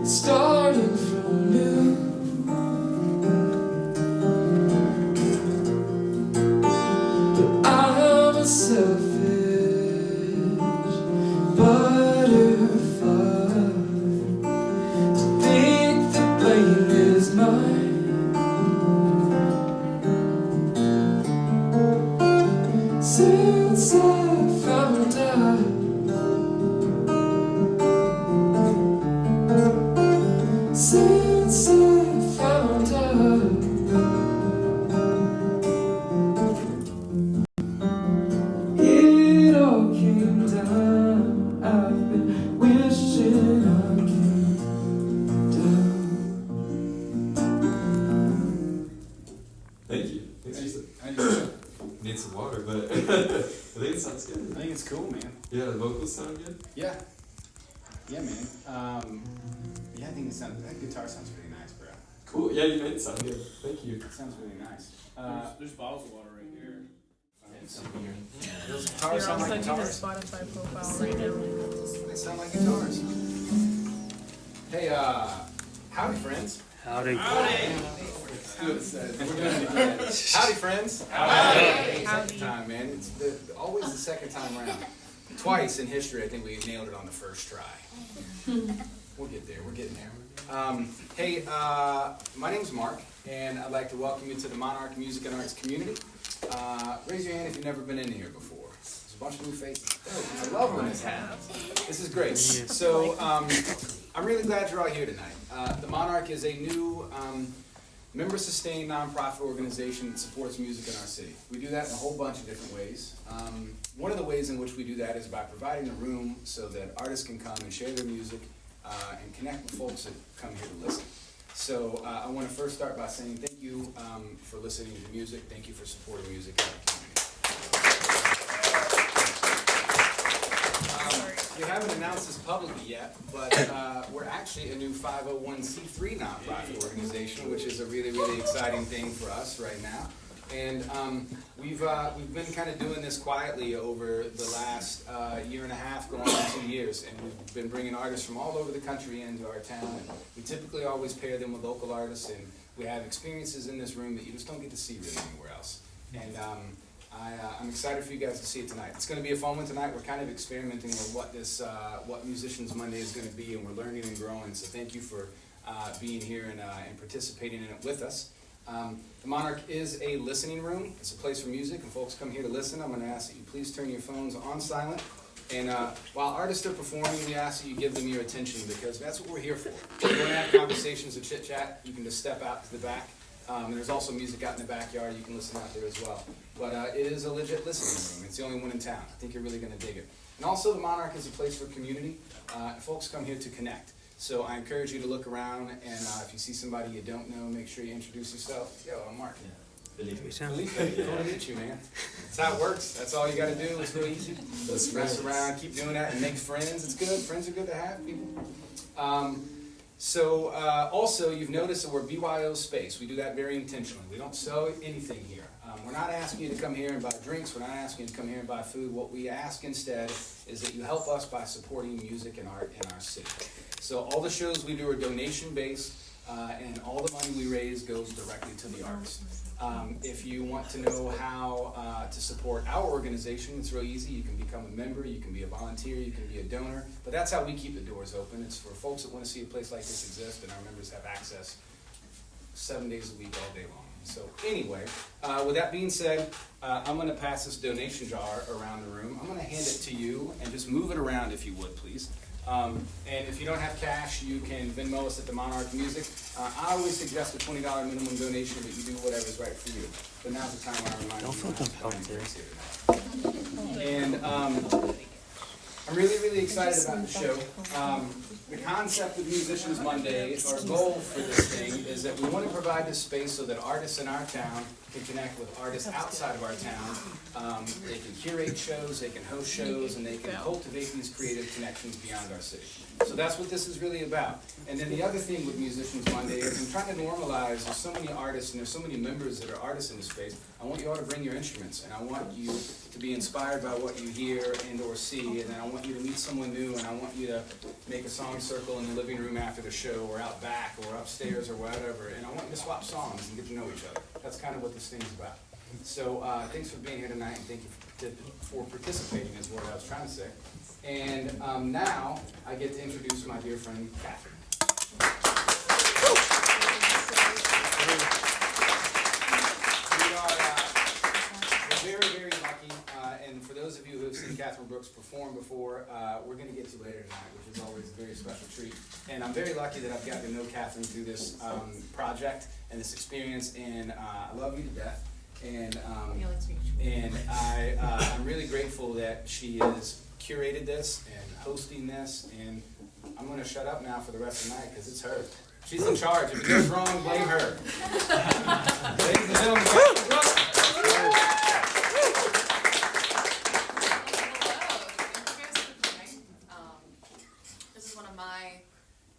Starting from new. But I am a selfish butterfly to think the blame is mine. Since I found out since I found out it all came down. I've been wishing I came down. Thank you. Need some water, but I think it sounds good. I think it's cool, man. Yeah, the vocals sound good. Yeah. Yeah, man. Yeah, I think that guitar sounds really nice, bro. Cool. Yeah, you made it sound good. Thank you. It sounds really nice. There's bottles of water right here. Those guitars sound like guitars. Spotify profile right now. They sound like guitars. Hey, howdy, friends. Howdy. Let's do it. We're doing it again. Howdy, friends. Howdy. Second time, man. It's always the second time around. Twice in history, I think we nailed it on the first try. We'll get there. We're getting there. Hey, my name's Mark, and I'd like to welcome you to the Monarch Music and Arts community. Raise your hand if you've never been in here before. There's a bunch of new faces. Oh, I love when this happens. This is great. So, I'm really glad you're all here tonight. The Monarch is a new member-sustained nonprofit organization that supports music in our city. We do that in a whole bunch of different ways. One of the ways in which we do that is by providing a room so that artists can come and share their music and connect with folks that come here to listen. So I want to first start by saying thank you for listening to music. Thank you for supporting music in our community. We haven't announced this publicly yet, but we're actually a new 501c3 nonprofit organization, which is a really, really exciting thing for us right now. And we've been kind of doing this quietly over the last year and a half, going on 2 years, and we've been bringing artists from all over the country into our town. And we typically always pair them with local artists, and we have experiences in this room that you just don't get to see really anywhere else. And I'm excited for you guys to see it tonight. It's going to be a fun one tonight. We're kind of experimenting with what Musicians Monday is going to be, and we're learning and growing. So thank you for being here and participating in it with us. The Monarch is a listening room. It's a place for music, and folks come here to listen. I'm going to ask that you please turn your phones on silent. And while artists are performing, we ask that you give them your attention, because that's what we're here for. If you want to have conversations or chit-chat, you can just step out to the back. And there's also music out in the backyard. You can listen out there as well. But it is a legit listening room. It's the only one in town. I think you're really going to dig it. And also, the Monarch is a place for community. Folks come here to connect. So I encourage you to look around, and if you see somebody you don't know, make sure you introduce yourself. Yo, I'm Mark. Felipe, cool to meet you, man. That's how it works. That's all you got to do. It's really easy. Just mess around, keep doing that, and make friends. It's good. Friends are good to have, people. Also, you've noticed that we're BYO space. We do that very intentionally. We don't sell anything here. We're not asking you to come here and buy drinks. We're not asking you to come here and buy food. What we ask instead is that you help us by supporting music and art in our city. So all the shows we do are donation-based, and all the money we raise goes directly to the artist. If you want to know how to support our organization, it's real easy. You can become a member, you can be a volunteer, you can be a donor, but that's how we keep the doors open. It's for folks that want to see a place like this exist, and our members have access 7 days a week, all day long. So anyway, with that being said, I'm going to pass this donation jar around the room. I'm going to hand it to you, and just move it around if you would, please. And if you don't have cash, you can Venmo us at the Monarch Music. I always suggest a $20 minimum donation, but you do whatever's right for you. But now's the time when I remind you. And I'm really, really excited about the show. The concept of Musicians Monday, our goal for this thing, is that we want to provide this space so that artists in our town can connect with artists outside of our town. They can curate shows, they can host shows, and they can cultivate these creative connections beyond our city. So that's what this is really about. And then the other thing with Musicians Monday is I'm trying to normalize, there's so many artists and there's so many members that are artists in this space. I want you all to bring your instruments, and I want you to be inspired by what you hear and or see, and then I want you to meet someone new, and I want you to make a song circle in the living room after the show, or out back, or upstairs, or whatever, and I want you to swap songs and get to know each other. That's kind of what this thing's about. So thanks for being here tonight, and thank you for participating is what I was trying to say. And now I get to introduce my dear friend, Kathryn. We're very, very lucky, and for those of you who have seen Kathryn Brooks perform before, we're going to get to later tonight, which is always a very special treat. And I'm very lucky that I've gotten to know Kathryn through this project and this experience, and I love you to death. And I'm really grateful that she has curated this and hosting this, and I'm going to shut up now for the rest of the night because it's her. She's in charge. If it goes wrong, blame her. Ladies and gentlemen, Kathryn Brooks. This is one of my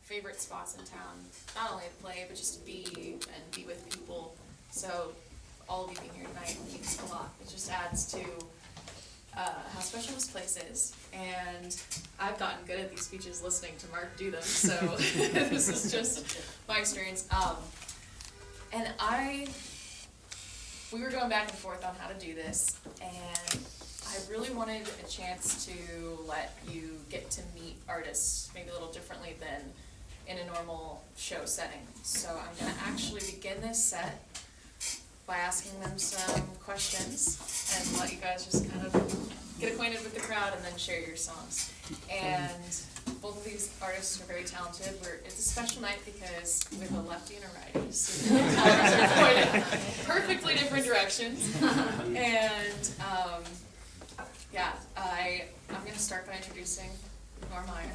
favorite spots in town. Not only to play, but just to be and be with people. So all of you being here tonight means a lot. It just adds to how special this place is. And I've gotten good at these speeches listening to Mark do them, so this is just my experience. And we were going back and forth on how to do this, and I really wanted a chance to let you get to meet artists maybe a little differently than in a normal show setting. So I'm going to actually begin this set by asking them some questions and let you guys just kind of get acquainted with the crowd and then share your songs. And both of these artists are very talented. It's a special night because we have a lefty and a righty, so the talents are pointed perfectly different directions. And yeah, I'm going to start by introducing Nora Meier.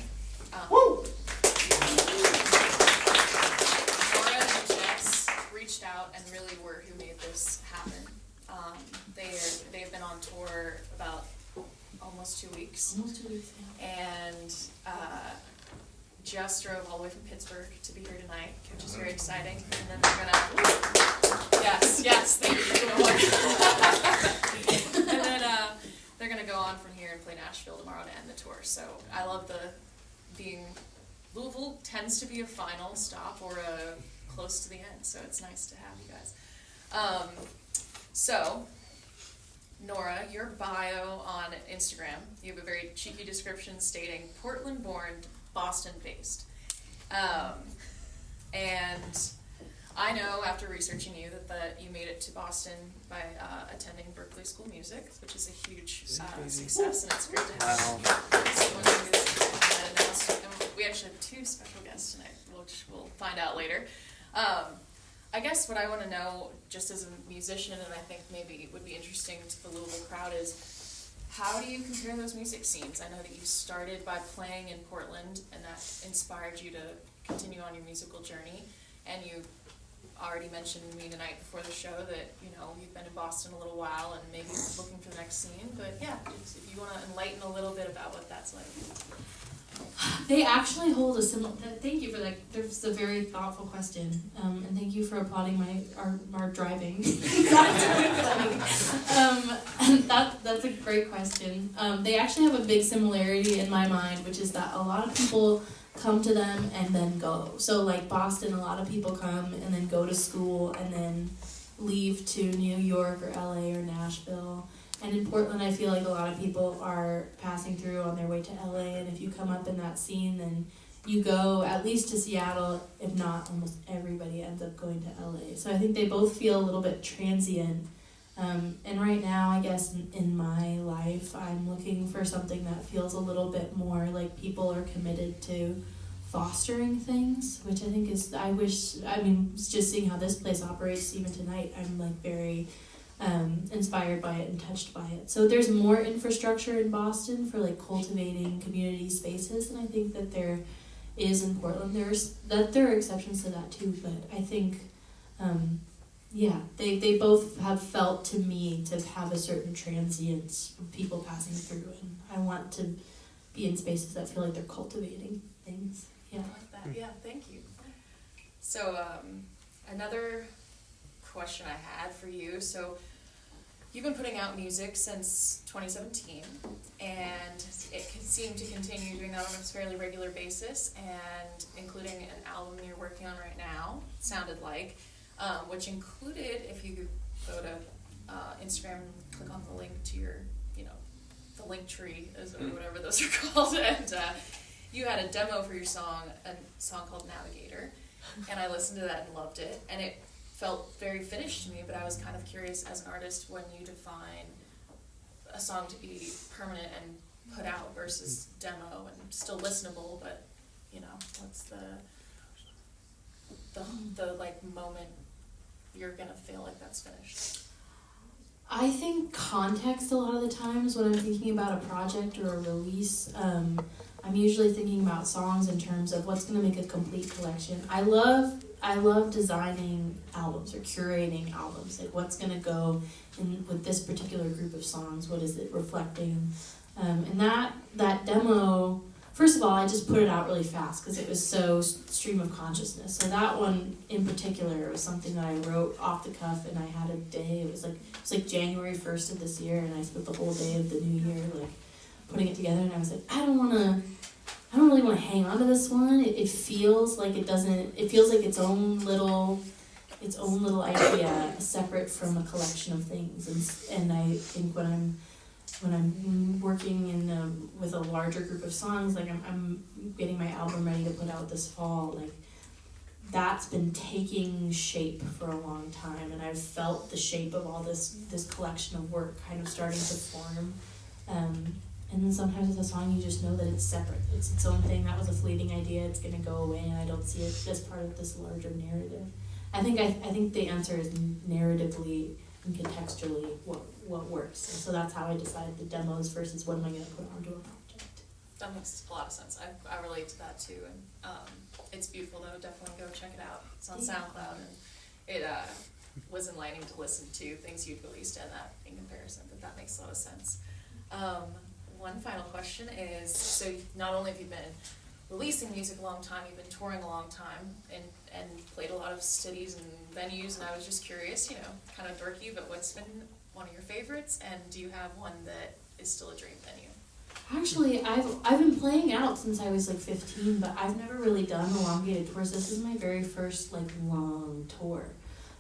Nora and Jess reached out and really were who made this happen. They've been on tour about almost 2 weeks. Yeah. And just drove all the way from Pittsburgh to be here tonight, which is very exciting. And then they're gonna, yes, thank you. And then they're gonna go on from here and play Nashville tomorrow to end the tour. So I love Louisville tends to be a final stop or a close to the end, so it's nice to have you guys. So, Nora, your bio on Instagram, you have a very cheeky description stating Portland-born, Boston-based. And I know after researching you that you made it to Boston by attending Berklee School of Music, which is a huge success, and it's great to have someone who's and we actually have 2 special guests tonight, which we'll find out later. I guess what I want to know, just as a musician, and I think maybe would be interesting to the Louisville crowd, is how do you compare those music scenes? I know that you started by playing in Portland, and that inspired you to continue on your musical journey, and you already mentioned to me tonight before the show that, you've been in Boston a little while and maybe looking for the next scene, but yeah, if you want to enlighten a little bit about what that's like. They actually hold a similar. Thank you for that. That's a very thoughtful question, and thank you for applauding our driving. That's really funny. That's a great question. They actually have a big similarity in my mind, which is that a lot of people come to them and then go. So like Boston, a lot of people come and then go to school and then leave to New York or LA or Nashville. And in Portland, I feel like a lot of people are passing through on their way to LA, and if you come up in that scene, then you go at least to Seattle. If not, almost everybody ends up going to LA. So I think they both feel a little bit transient. And right now, I guess in my life, I'm looking for something that feels a little bit more like people are committed to fostering things, which I think is, just seeing how this place operates even tonight, I'm like very inspired by it and touched by it. So there's more infrastructure in Boston for like cultivating community spaces, and I think that there is in Portland. There are exceptions to that too, but I think yeah, they both have felt to me to have a certain transience of people passing through, and I want to be in spaces that feel like they're cultivating things. I like that. Yeah, thank you. So, another question I had for you. So, you've been putting out music since 2017, and it seemed to continue doing that on a fairly regular basis, and including an album you're working on right now, sounded like, which included, if you go to Instagram, click on the link to your, the link tree, or whatever those are called, and you had a demo for your song, a song called Navigator, and I listened to that and loved it, and it felt very finished to me, but I was kind of curious as an artist when you define a song to be permanent and put out versus demo and still listenable, but what's the like moment you're gonna feel like that's finished? I think context a lot of the times when I'm thinking about a project or a release, I'm usually thinking about songs in terms of what's going to make a complete collection. I love designing albums or curating albums, like what's going to go in with this particular group of songs, what is it reflecting, and that demo, first of all, I just put it out really fast because it was so stream of consciousness. So that one in particular was something that I wrote off the cuff, and I had a day. It was like January 1st of this year, and I spent the whole day of the new year like putting it together. And I was like, I don't really want to hang on to this one. It feels like it doesn't. It feels like its own little idea, separate from a collection of things. And I think when I'm working with a larger group of songs, like I'm getting my album ready to put out this fall, like that's been taking shape for a long time, and I've felt the shape of all this collection of work kind of starting to form. And then sometimes with a song, you just know that it's separate. It's its own thing. That was a fleeting idea. It's going to go away, and I don't see it as part of this larger narrative. I think the answer is narratively and contextually what works. And so that's how I decided the demos versus what am I going to put onto a project. That makes a lot of sense. I relate to that too, and it's beautiful though. Definitely go check it out. It's on SoundCloud, and it was enlightening to listen to things you'd released and that in comparison. But that makes a lot of sense. One final question is: so not only have you been releasing music a long time, you've been touring a long time, and played a lot of cities and venues. And I was just curious, kind of dorky, but what's been one of your favorites, and do you have one that is still a dream venue? Actually, I've been playing out since I was like 15, but I've never really done elongated tours. This is my very first like long tour.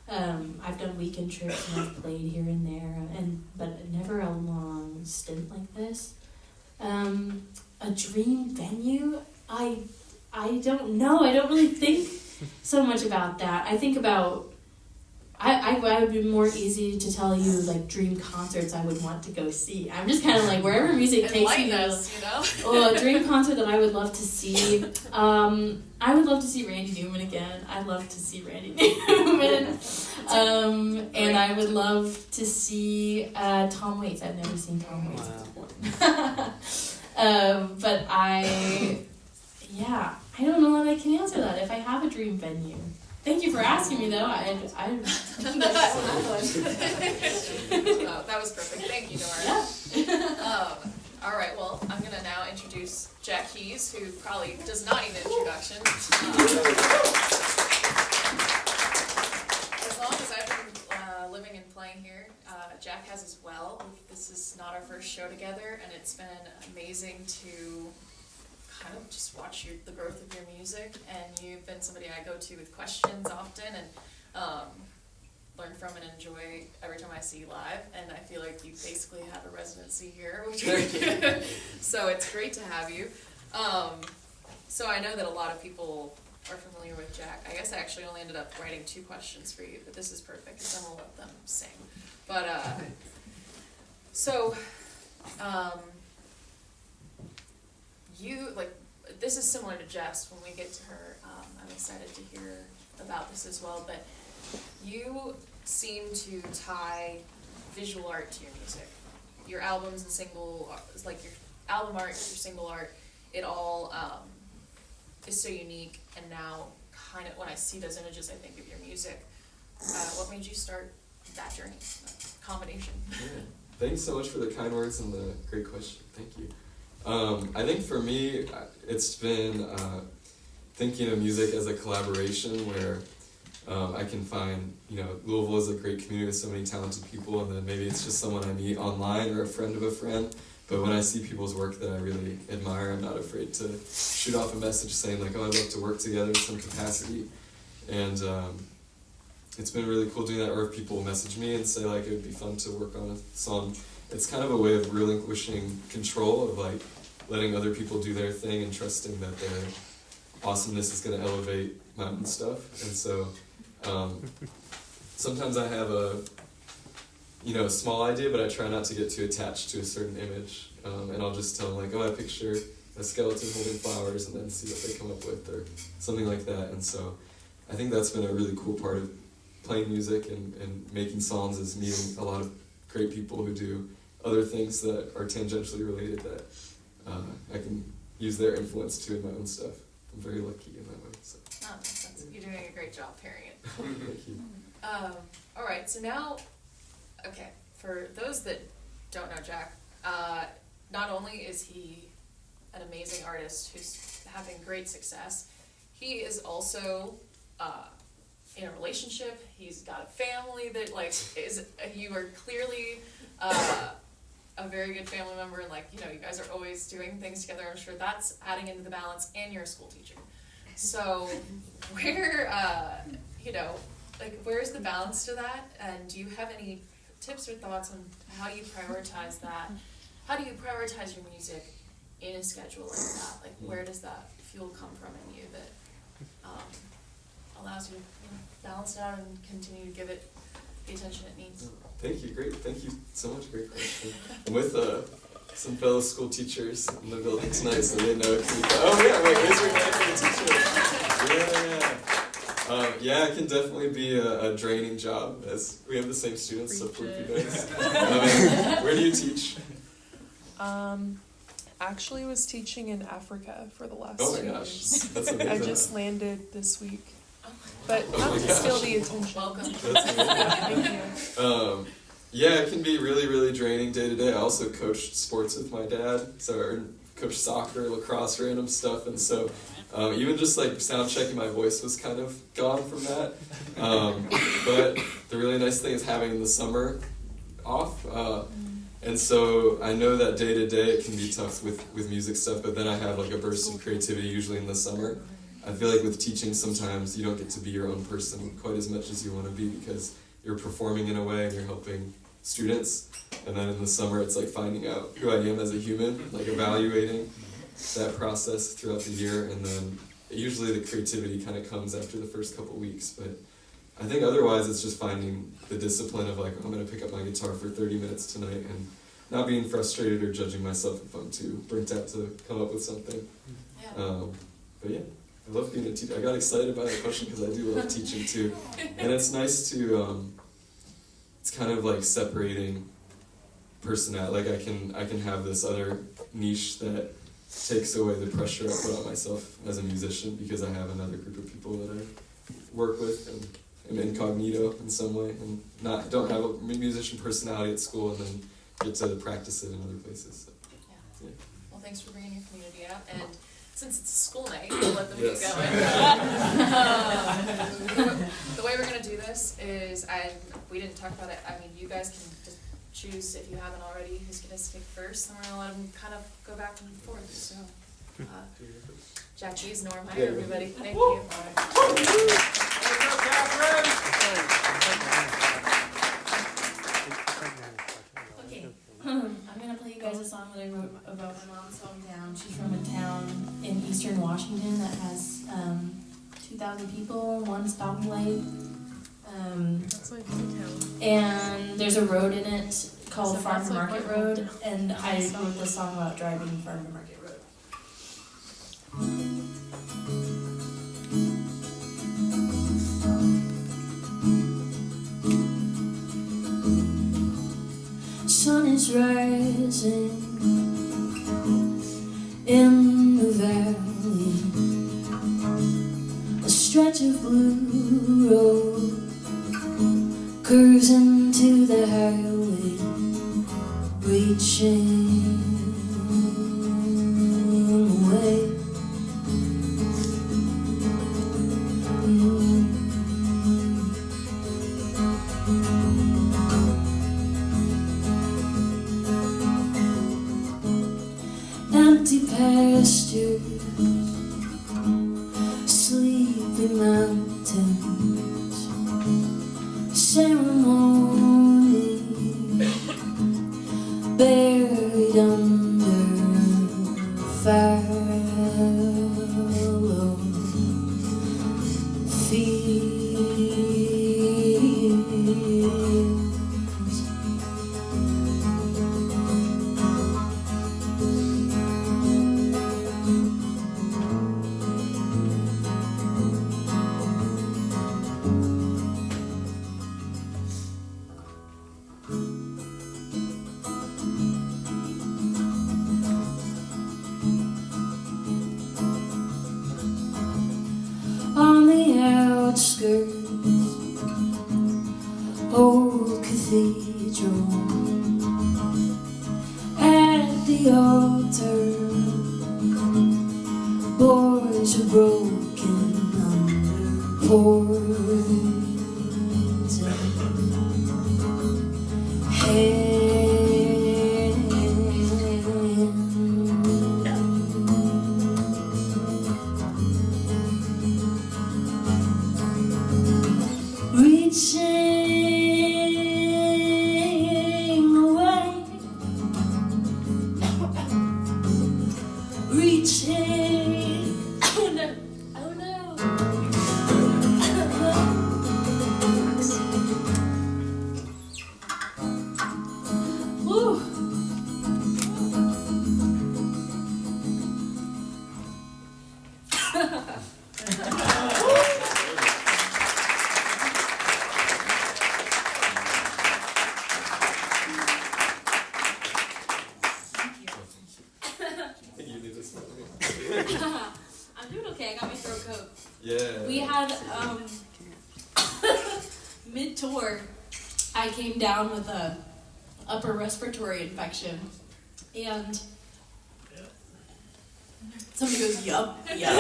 I've done weekend trips and I've played here and there, but never a long stint like this. A dream venue? I don't know. I don't really think so much about that. I think about I would be more easy to tell you like dream concerts I would want to go see. I'm just kind of like wherever music takes me. Oh, a dream concert that I would love to see. I would love to see Randy Newman again. I'd love to see Randy Newman. And I would love to see Tom Waits. I've never seen Tom Waits before. But I don't know that I can answer that. If I have a dream venue. Thank you for asking me, though. That was perfect. Thank you, Nora. Yeah. All right, well, I'm going to now introduce Jack Keys, who probably does not need an introduction. As long as I've been living and playing here, Jack has as well. This is not our first show together, and it's been amazing to kind of just watch the growth of your music, and you've been somebody I go to with questions often, and learn from and enjoy every time I see you live, and I feel like you basically have a residency here, so it's great to have you. So I know that a lot of people are familiar with Jack. I guess I actually only ended up writing 2 questions for you, but this is perfect because then we'll let them sing. But this is similar to Jess. When we get to her, I'm excited to hear about this as well, but you seem to tie visual art to your music. Your albums and like your album art, your single art, it all is so unique, and now kind of when I see those images I think of your music. what made you start that journey, that combination? Yeah. Thanks so much for the kind words and the great question. Thank you. I think for me, it's been thinking of music as a collaboration where I can find, Louisville is a great community with so many talented people, and then maybe it's just someone I meet online or a friend of a friend. But when I see people's work that I really admire, I'm not afraid to shoot off a message saying like, oh, I'd love to work together in some capacity. And it's been really cool doing that. Or if people message me and say like, it would be fun to work on a song, it's kind of a way of relinquishing control of like letting other people do their thing and trusting that their awesomeness is going to elevate my own stuff. And so sometimes I have a small idea, but I try not to get too attached to a certain image. And I'll just tell them like, oh, I picture a skeleton holding flowers, and then see what they come up with or something like that. And so I think that's been a really cool part of playing music and making songs, is meeting a lot of great people who do other things that are tangentially related that I can use their influence too in my own stuff. I'm very lucky in that way. So. Oh, makes sense. You're doing a great job pairing it. Thank you. All right, so now, okay, for those that don't know Jack, not only is he an amazing artist who's having great success, he is also in a relationship. He's got a family that you are clearly a very good family member, and you guys are always doing things together. I'm sure that's adding into the balance, and you're a school teacher. So where's the balance to that? And do you have any tips or thoughts on how you prioritize that? How do you prioritize your music in a schedule like that? Like, where does that fuel come from in you that allows you to balance it out and continue to give it the attention it needs? Thank you. Great. Thank you so much. Great question. I'm with some fellow school teachers in the building tonight, so they know it can be. Oh yeah, wait, raise your hand for the teacher. Yeah, it can definitely be a draining job, as we have the same students, so poor you guys. Where do you teach? Actually was teaching in Africa for the last 2 Oh my years. gosh, that's amazing. I just landed this week. But Oh not my to gosh. steal the attention. Welcome. That's amazing. Thank you. Yeah, it can be really, really draining day to day. I also coached sports with my dad, I coached soccer, lacrosse, random stuff, and so even just sound checking my voice was kind of gone from that. But the really nice thing is having the summer off, and so I know that day to day it can be tough with music stuff, but then I have a burst of creativity usually in the summer. I feel like with teaching sometimes you don't get to be your own person quite as much as you want to be, because you're performing in a way and you're helping students, and then in the summer it's finding out who I am as a human, evaluating that process throughout the year, and then usually the creativity kind of comes after the first couple weeks. But I think otherwise it's just finding the discipline of I'm going to pick up my guitar for 30 minutes tonight, and not being frustrated or judging myself if I'm too burnt out to come up with something. Yeah. But yeah, I love being a teacher. I got excited by that question because I do love teaching too, and it's nice to it's kind of seperating personality. I can have this other niche that takes away the pressure I put on myself as a musician, because I have another group of people that I work with and am incognito in some way, and don't have a musician personality at school, and then get to practice it in other places. So, yeah. Well, thanks for bringing your community out, and since it's a school night, we'll let them get Yes. going. The way we're going to do this is, we didn't talk about it, you guys can just choose, if you haven't already, who's going to speak first, and we're going to let them kind of go back and forth. So, Jack, Nora, Meier, everybody. Thank you. Okay, I'm gonna play you guys a song that I wrote about my mom's hometown. She's from a town in eastern Washington that has 2,000 people, one stoplight. That's my hometown. And there's a road in it called So Farm that's to like Market my Road, hometown. and I wrote the song about driving Farm to Market Road. Sun is rising in the valley, a stretch of blue road cruising to the highway, reaching away. Empty pastures, sleepy mountains, ceremony buried under fallow fields. On the outskirts, old cathedral, at the altar, boys are broken under poison. Reaching away, reaching. Oh no! Oh no! Woo! I think you need this one. I'm doing okay. I got my throat coat. Yeah. We had mid-tour, I came down with a upper respiratory infection, and somebody goes, yup, yup.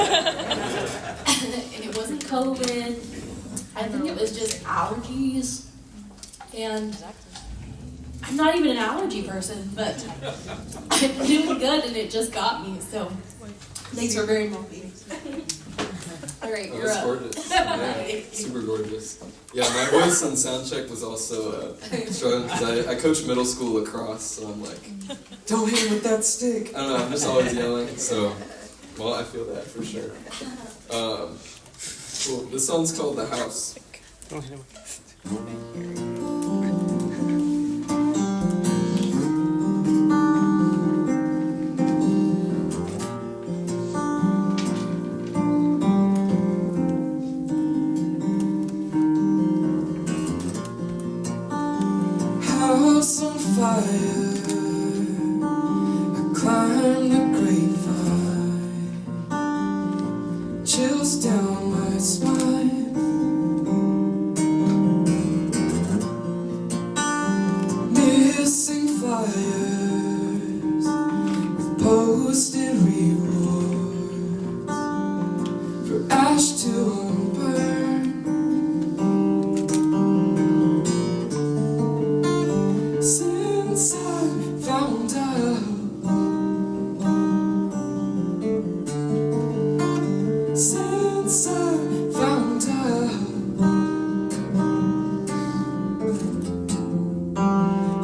And it wasn't COVID. I think it was just allergies, and I'm not even an allergy person, but I'm doing good, and it just got me. So thanks for very much. All right, Oh, you're that's up. gorgeous. Yeah, super gorgeous. Yeah, my voice on soundcheck was also struggling because I coach middle school lacrosse, so I'm like, don't hit him with that stick. I don't know, I'm just always yelling, so, well, I feel that for sure. Cool. This song's called The House. House on fire, I climb the grapevine, chills down my spine. Missing flyers with posted rewards for ash to unburn. Since I found out, since I found out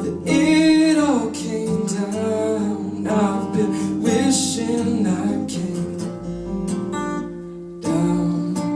that it all came down, I've been wishing I came down.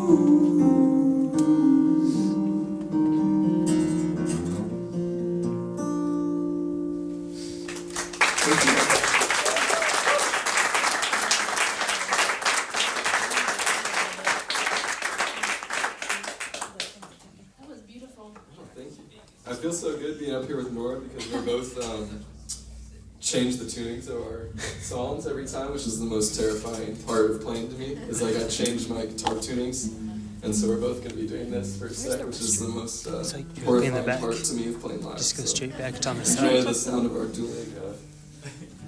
That was beautiful. Oh, thank you. I feel so good being up here with Nora because we both change the tunings of our songs every time, which is the most terrifying part of playing to me. Is like I change my guitar tunings, and so we're both going to be doing this for a sec, which is the most horrifying part to me of playing live. Just go so straight back to on the enjoy side. the sound of our dueling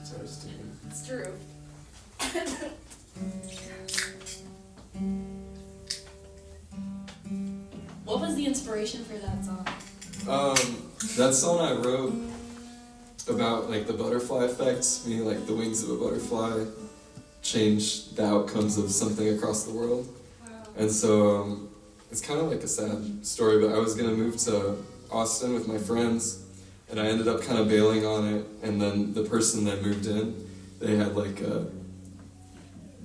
guitars tuning. It's true. What was the inspiration for that song? That song I wrote about like the butterfly effect, meaning like the wings of a butterfly change the outcomes of something across the world. And so it's kind of like a sad story, but I was gonna move to Austin with my friends, and I ended up kind of bailing on it. And then the person that moved in, they had like a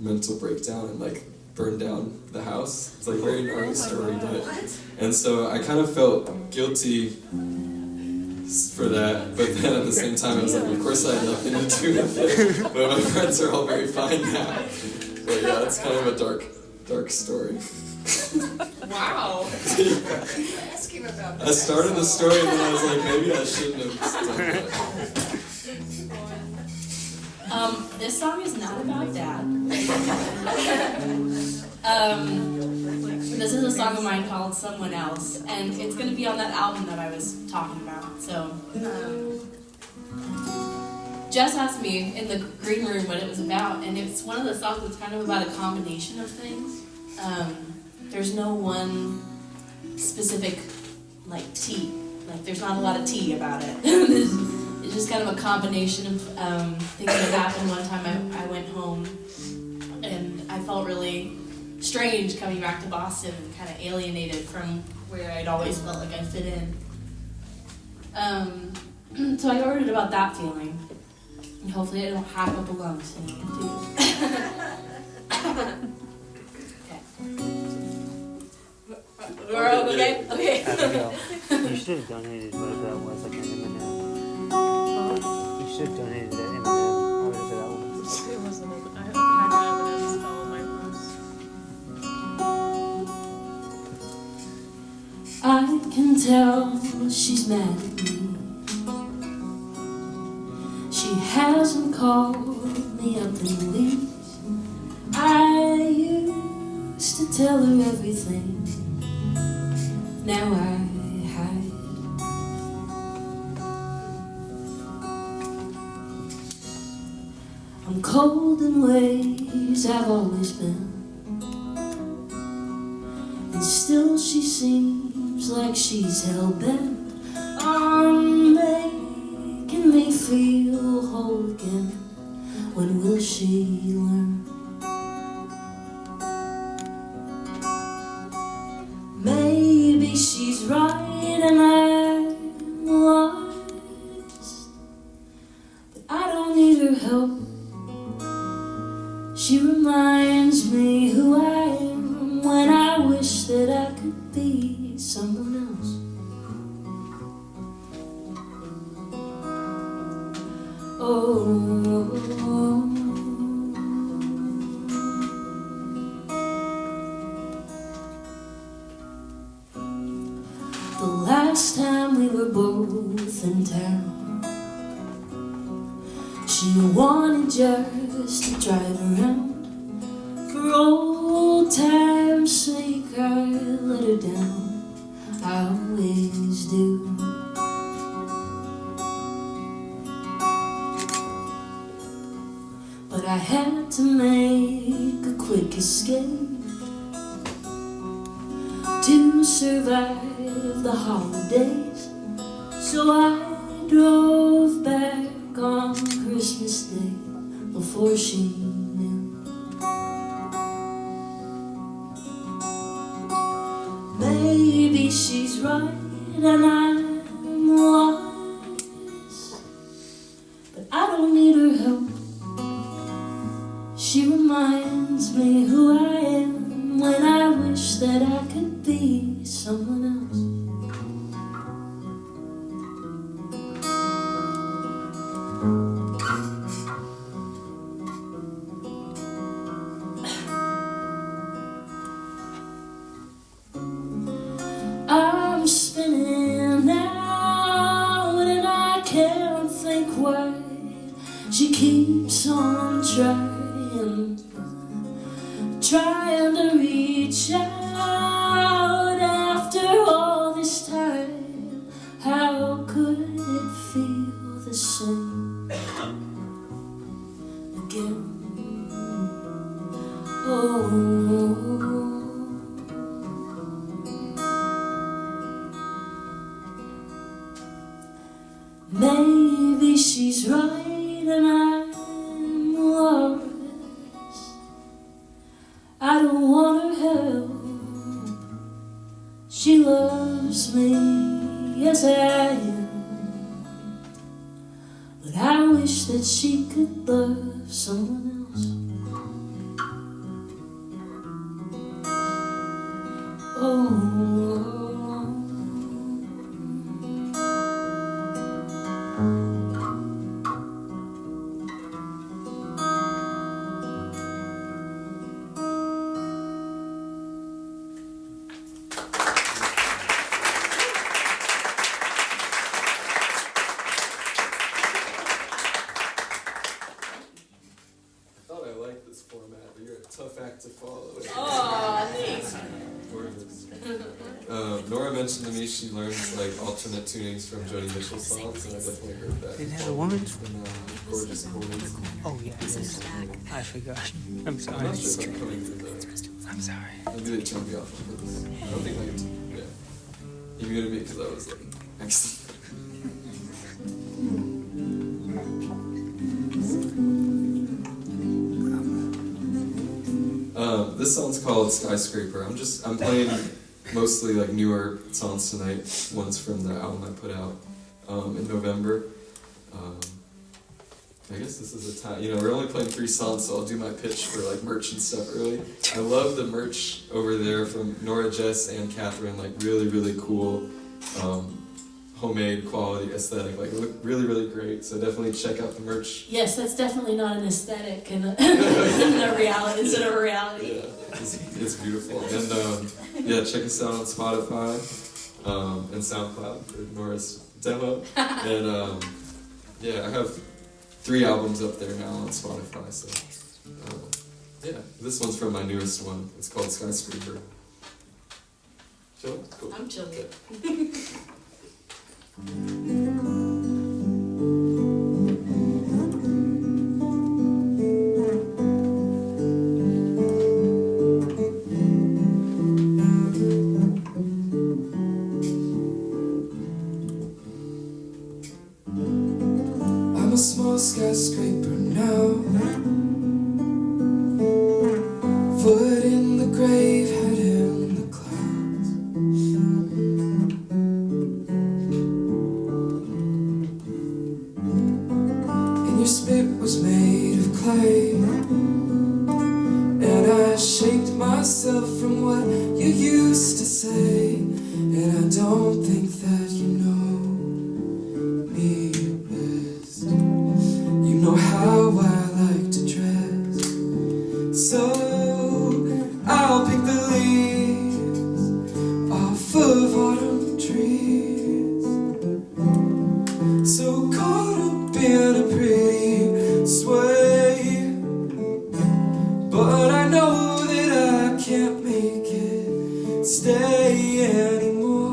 mental breakdown and like burned down the house. It's like a very gnarly story, but and so I kind of felt guilty for that, but then at the same time I was like, of course I had nothing to do with it, but my friends are all very fine now. But yeah, it's kind of a dark story. Wow. Ask him about that. I started the story and then I was like, maybe I shouldn't have done that. This song is not about Dad. This is a song of mine called Someone Else, and it's going to be on that album that I was talking about. So, Jess asked me in the green room what it was about, and it's one of the songs that's kind of about a combination of things. There's no one specific, like, tea. Like, there's not a lot of tea about it. It's just kind of a combination of things that happened. One time I went home, and I felt really strange coming back to Boston and kind of alienated from where I'd always felt like I fit in. So I wrote it about that feeling. And hopefully I don't hack up a lung singing it too. Okay. We're all okay? Okay. You should have donated whatever that was, like an M&M. You should have donated that M&M, whatever that was. It wasn't. I had M&M's all in my purse. I can tell she's mad at me. She hasn't called me up in weeks. I used to tell her everything. Now I hide. I'm cold in ways I've always been, and still she seems like she's hell-bent on making me feel whole again. When will she learn? Maybe she's right and I'm lost, but I don't need her help. She reminds me who I am when I wish that I could be someone else. Oh, the last time we were both in town, she wanted just to drive around. For old time's sake, I let her down. I always do. But I had to make a quick escape to survive the holidays. So I drove back on Christmas Day before she knew. Maybe she's right and I'm lost, but I don't need her help. She reminds me who I am when I wish wish that I could be someone else. I'm spinning out and I can't think why she keeps on trying to reach out after all this time. How could it feel the same again? Oh, maybe she's right and I'm worse. I don't want her help. She loves me as I am, but I wish that she could love someone else. Oh, I thought I liked this format, but you're a tough act to follow. Aw, thanks. Gorgeous. Nora mentioned to me she learns like alternate tunings from Joni Mitchell songs, and I definitely heard that. Did it have a woman? And, gorgeous chords. Oh yeah, it is. I forgot. I'm I'm sorry. not sure if I'm coming through the. I'm sorry. Maybe they turned me off on purpose. I don't think I. Yeah. You muted me because I was like, excellent. This song's called Skyscraper. I'm playing mostly like newer songs tonight. One's from the album I put out in November. I guess this is a time, we're only playing 3 songs, so I'll do my pitch for like merch and stuff early. I love the merch over there from Nora, Jess, and Kathryn, like really, really cool, homemade quality aesthetic, like look really, really great. So definitely check out the merch. Yes, that's definitely not an aesthetic and a reality. Is it a reality? Yeah, it's beautiful. And yeah, check us out on Spotify and SoundCloud for Nora's demo. And yeah, I have 3 albums up there now on Spotify. So yeah, this one's from my newest one. It's called Skyscraper. Chill? Cool. I'm chilling. I'm a small skyscraper now, foot in the grave, head in the clouds. And your spit was made of clay, and I shaped myself from what you used to say. And I don't think that you know me best. You know how I like to dress, so I'll pick the leaves off of autumn trees. So caught up in a pretty sway, but I know that I can't make it stay anymore.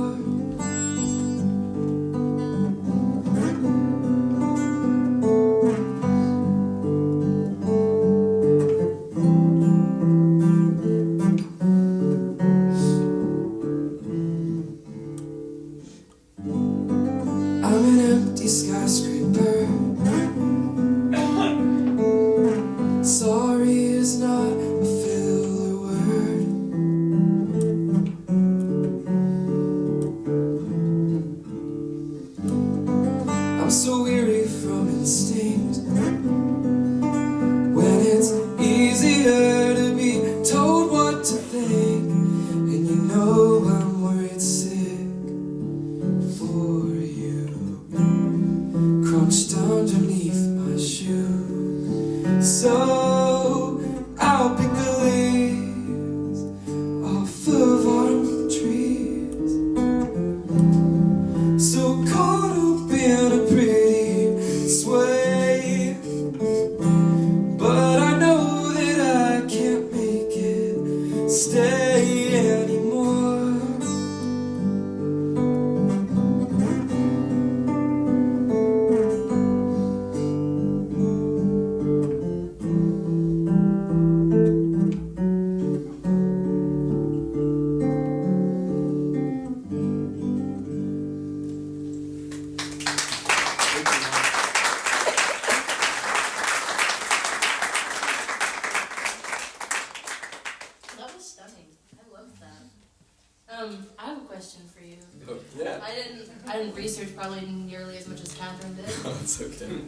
I have a question for you. Oh, yeah. I didn't research probably nearly as much as Kathryn did, Oh, it's okay.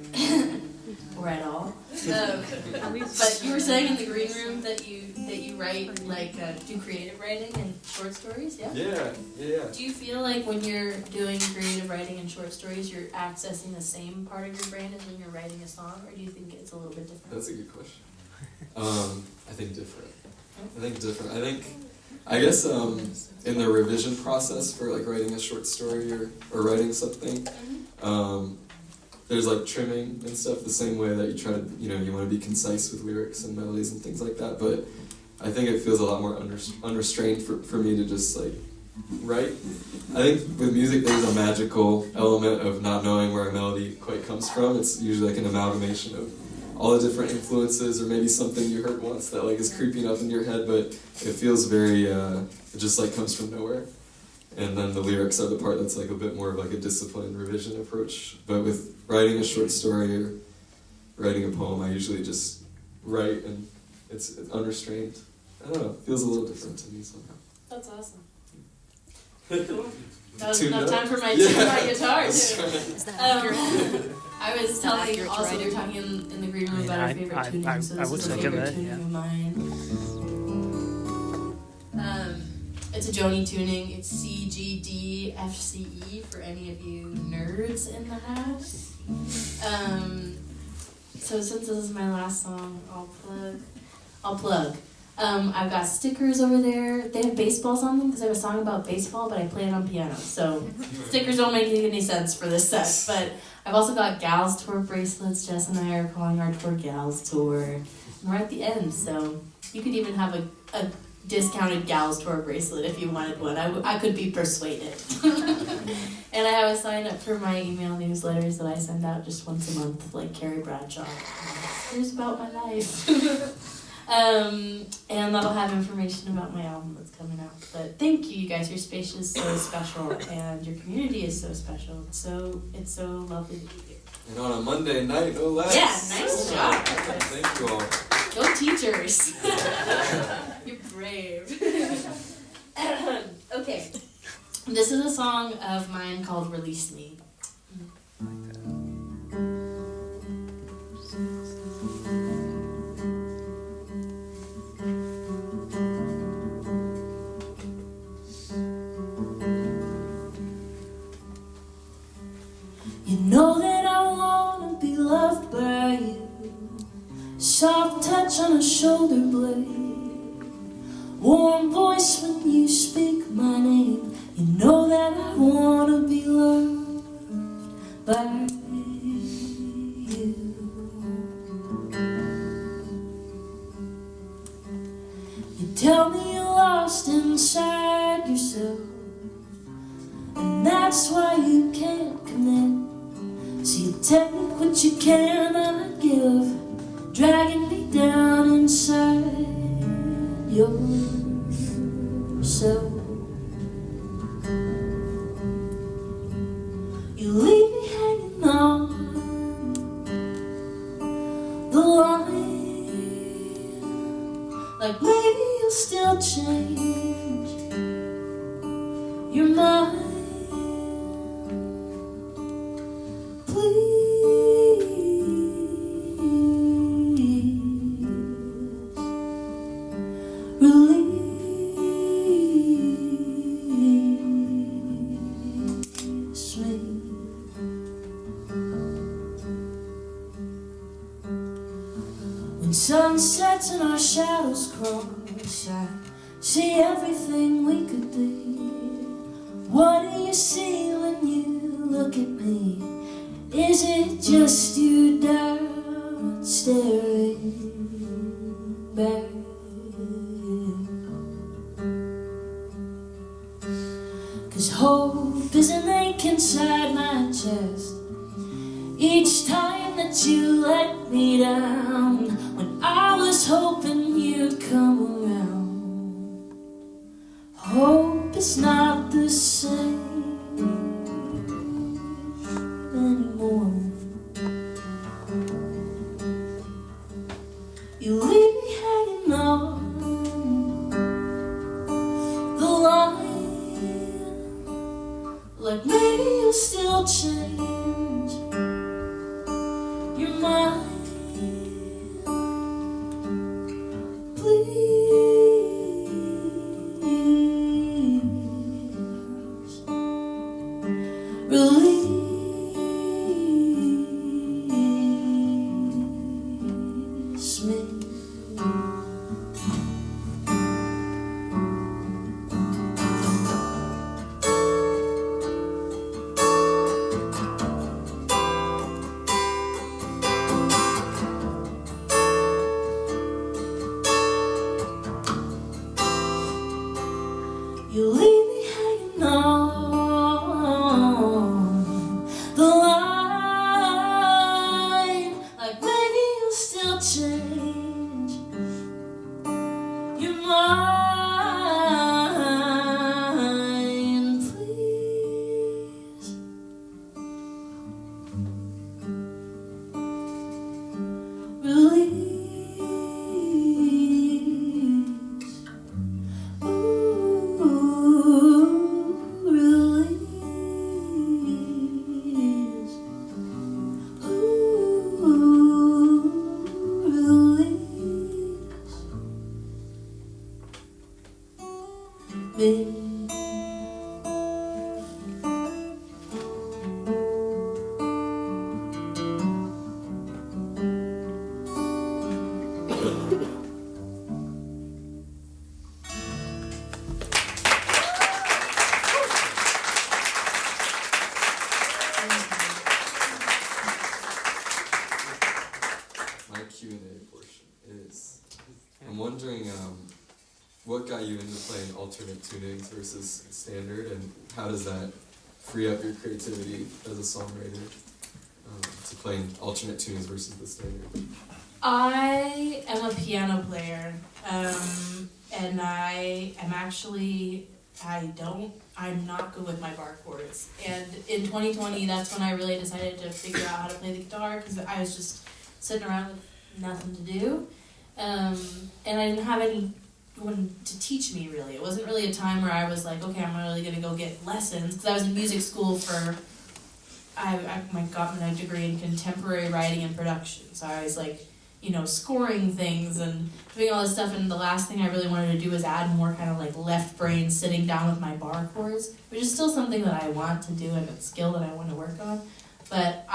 or at all. But you were saying in the green room that you write do creative writing and short stories, yeah? Yeah. Do you feel like when you're doing creative writing and short stories, you're accessing the same part of your brain as when you're writing a song, or do you think it's a little bit different? That's a good question. I think different. I guess in the revision process for like writing a short story or writing something, there's like trimming and stuff the same way that you try to, you want to be concise with lyrics and melodies and things like that, but I think it feels a lot more unrestrained for me to just like write. I think with music there's a magical element of not knowing where a melody quite comes from. It's usually like an amalgamation of all the different influences, or maybe something you heard once that like is creeping up in your head, but it feels very, it just like comes from nowhere. And then the lyrics are the part that's like a bit more of like a disciplined revision approach. But with writing a short story or writing a poem, I usually just write and it's unrestrained. I don't know, it feels a little different to me somehow. That's awesome. Cool. That was enough time for my guitar too. I was telling also they're talking in the green room about our favorite tuning, so this is a favorite tuning of mine. It's a Joni tuning. It's C, G, D, F, C, E for any of you nerds in the house. So since this is my last song, I'll plug. I've got stickers over there. They have baseballs on them because I have a song about baseball, but I play it on piano. So stickers don't make any sense for this set. But I've also got Gals Tour bracelets. Jess and I are calling our tour Gals Tour. And we're at the end, so you could even have a discounted Gals Tour bracelet if you wanted one. I could be persuaded. And I have a sign up for my email newsletters that I send out just once a month, like Carrie Bradshaw. Here's about my life. And that'll have information about my album that's coming out. But thank you guys. Your space is so special, and your community is so special. It's so lovely to be here. And on a Monday night, no less. Yeah, nice job. Thank you all. Go teachers. You're brave. Okay. This is a song of mine called Release Me. You know that I wanna be loved by you. Soft touch on a shoulder blade, warm voice when you speak my name. You know that I wanna be loved by you. You tell me you're lost inside yourself, and that's why you can't come in. So you take what you cannot give, dragging me down inside yourself. You leave me hanging on the line, like maybe you'll still change your mind. Sunsets and our shadows cross, I see everything we could be. What do you see when you look at me? Is it just your doubt staring back? 'Cause hope is an ache inside my chest each time that you let me down. When I was hoping you'd come around, hope is not the same anymore. You leave me hanging on the line, release me. You leave me hanging on the line, like maybe you'll still change your mind, please. Release. My Q&A portion is, I'm wondering what got you into playing alternate tunings versus standard, and how does that free up your creativity as a songwriter to playing alternate tunings versus the standard? I am a piano player, and I'm not good with my bar chords. And in 2020, that's when I really decided to figure out how to play the guitar, because I was just sitting around with nothing to do. And I didn't have anyone to teach me, really. It wasn't really a time where I was like, okay, I'm really going to go get lessons, because I was in music school for, I got my degree in contemporary writing and production. So I was like, scoring things and doing all this stuff, and the last thing I really wanted to do was add more kind of like left brain sitting down with my bar chords, which is still something that I want to do and a skill that I want to work on. But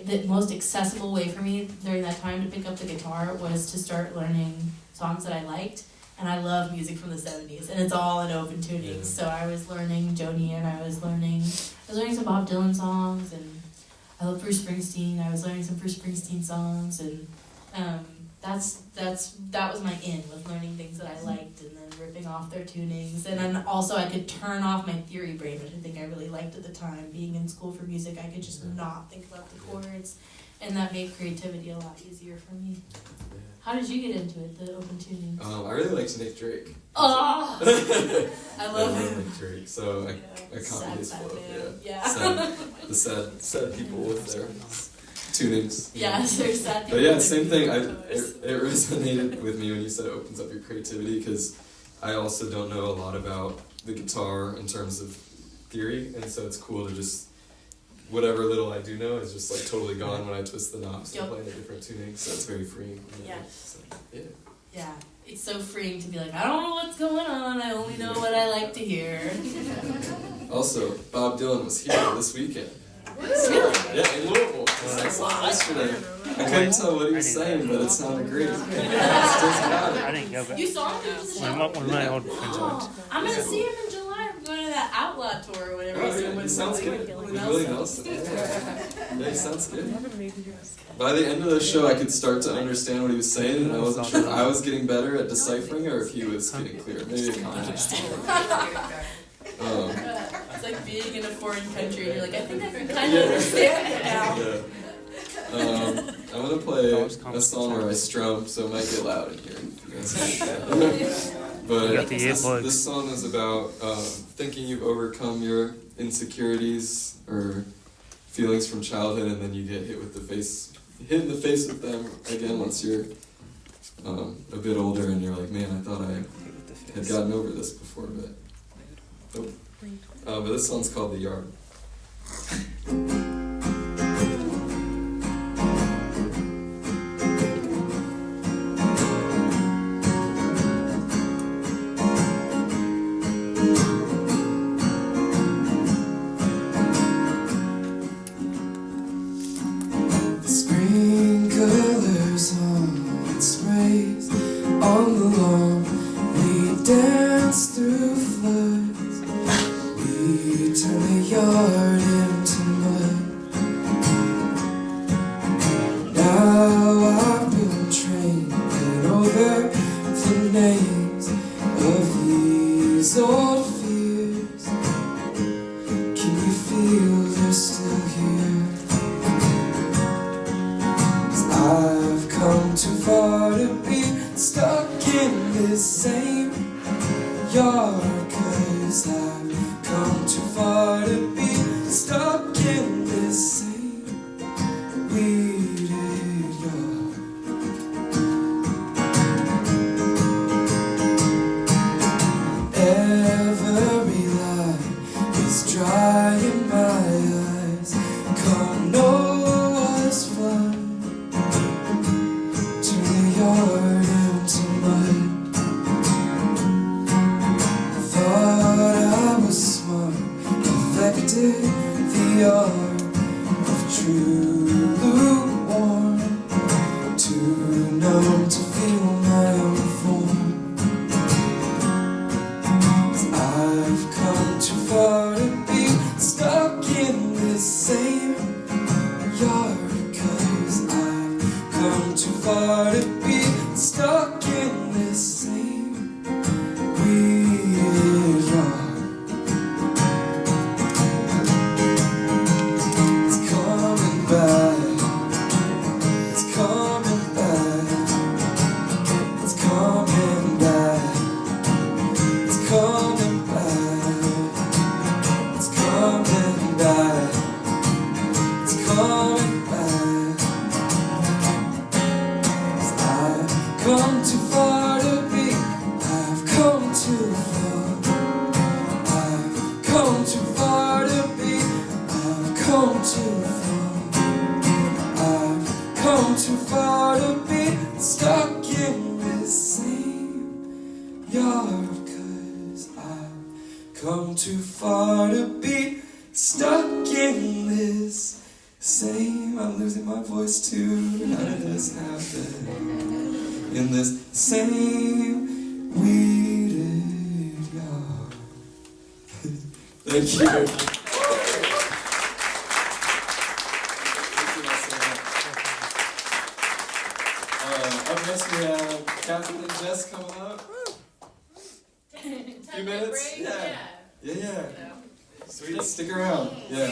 the most accessible way for me during that time to pick up the guitar was to start learning songs that I liked. And I love music from the 70s, and it's all in open tunings. Yeah. So I was learning Joni, and I was learning some Bob Dylan songs, and I love Bruce Springsteen. I was learning some Bruce Springsteen songs, and that was my in, with learning things that I liked and then ripping off their tunings. And then also I could turn off my theory brain, which I think I really liked at the time. Being in school for music, I could just not think about the chords, and that made creativity a lot easier for me. How did you get into it, the open tunings? I really liked Nick Drake. Oh! I love him. Nick Drake, so I copied his flow. Yeah. The sad people with their tunings. Yeah, there's sad people. But yeah, same thing. It resonated with me when you said it opens up your creativity, because I also don't know a lot about the guitar in terms of theory, and so it's cool to just, whatever little I do know is just like totally gone when I twist the knobs and play in a different tuning, so it's very freeing. Yeah. So, yeah, it's so freeing to be like, I don't know what's going on, I only know what I like to hear. Also, Bob Dylan was here this weekend. Really? Yeah, in Louisville. Yesterday. I couldn't tell what he was saying, but it sounded great. I didn't go, but You saw him go to the show? one of my old friends went. I'm going to see him in July. I'm going to that Outlaw tour or whatever. Oh, yeah, he sounds good. With Willie Nelson. Yeah, he sounds good. By the end of the show, I could start to understand what he was saying, and I wasn't sure if I was getting better at deciphering or if he was getting clear. Maybe a combination. It's like being in a foreign country and you're like, I think I can kind of understand it now. Yeah. I'm going to play a song where I strum, so it might get loud in here. But this song is about thinking you've overcome your insecurities or feelings from childhood, and then you get hit in the face with them again once you're a bit older, and you're like, man, I thought I had gotten over this before, but nope. But this song's called The Yard. long. We dance through floods. We turn the yard into mud. Now I've been trained over the names of these old fears. Can you feel they're still here? 'Cause I've come too far to be stuck in this same yard. 'Cause I've come too far to be stuck in this same weeded yard. Every line is dry in my eyes. Can't Noah's flood. Turn the yard into mud. Thought I was smart, perfected the art of true lukewarm. Too numb to feel my own form. 'Cause I've come too far to be stuck in this same yard. 'Cause I've come too far to be stuck in this same weird yard. It's coming back. It's coming back. It's coming back. It's coming back. It's coming back. It's coming back. 'Cause I've come too far to be. I've come too far. I've come too far to be. I've come too far. I've come too far to be stuck in this same yard. 'Cause I've come too far to be stuck in this same. I'm losing my voice too. How did this happen? In this same weeded yard. Thank you. Up next we have Kathryn and Jess coming up. Few minutes? Break? Yeah. Yeah, yeah. No. Sweet, stick around. Yeah.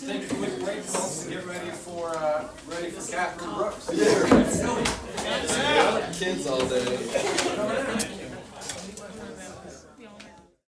Let's take a quick break, folks, to get ready for Kathryn Brooks. Yeah, right. Kids all day.